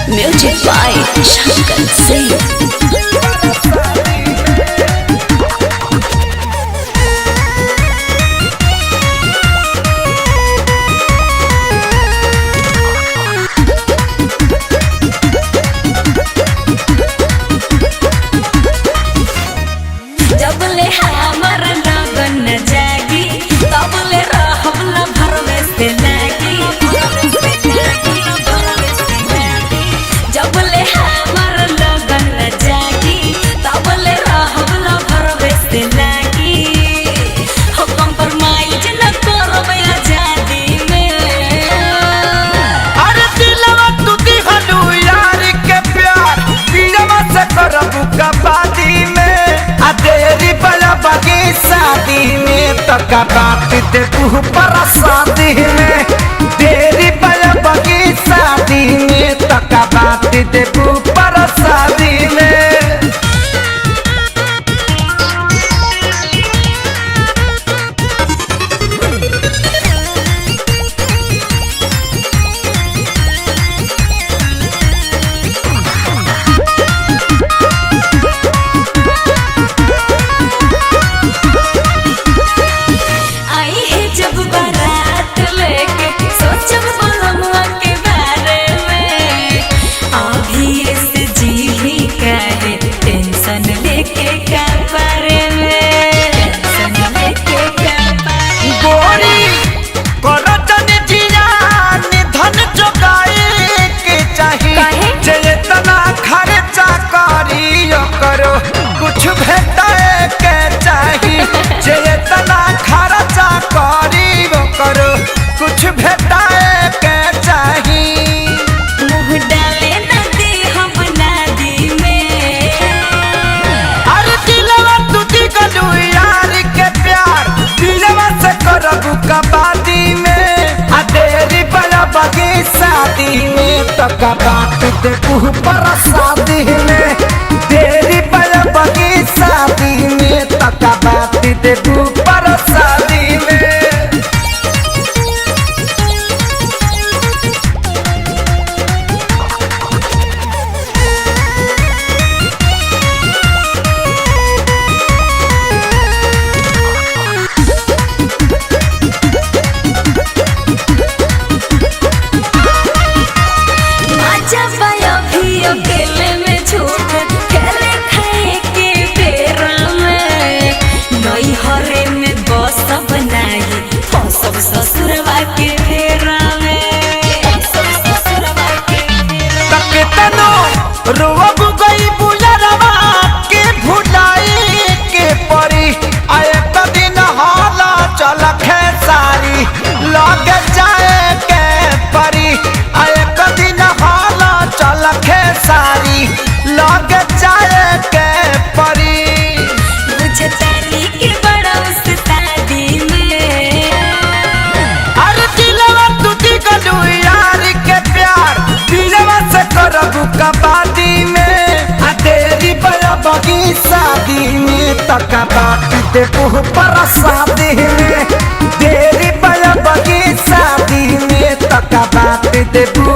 Music by Shankar Singh. जबले हमर लगन जागी तबले रहबला भरवे से लागी जबले हमर लगन जागी तबले रहबला भरवे से लागी हो कंप्रोमाइज न करबे आजादी में। अरे दिलवा तू दिहलू यार के प्यार दिलवा से करबू कबादी में आ देरी बड़ा बगी शादी में तो का बात दे तू पर शादी में देरी बड़ा बगी शादी में तो का बात दे तू पर शादी में। आई है जब बारात लेके सोचब बलमुआ के बारे में अभी ऐसे जी ही काहे टेंशन लेके का बारे में टेंशन लेके का बारे में। गोरी करतन जियान धन जोगाए के चाही काहे? जे तना खर्चा करियो करो कुछ भेटाए के चाही जे तना खर्चा करियो करो कुछ भेटाए के चाही। मुँह डाले नदी हम नदी में। अरे दिलवा तू दिगलू यार के प्यार दिलवा से करबू कबादी में आ देरी बड़ा बगी शादी में तो का बात दे तू पर शादी में देरी बड़ा बगी शादी में तो का बात दे तू पर शादी में। आजा पाया भी अकेले में झूठ खेले खाए के बेरा में नई हरे में बस बनाई सब ससुरवा के फेरा में सब ससुरवा के फेरा में। तनो रोब गई बुलरवा के भुलाई के परी आए दिन हाला चल खेसारी लग जाए के परी आए दिन हाला चल खेसारी लग जाए के परी। मुझे ताली के बड़ा उस्तादी में। अरे दिलवा तू दिगलू यार के प्यार दिलवा से करबू कबादी में आ देरी बड़ा बगी शादी में तो का बात दे तू पर शादी में देरी बड़ा बगी शादी में तो का बात दे तू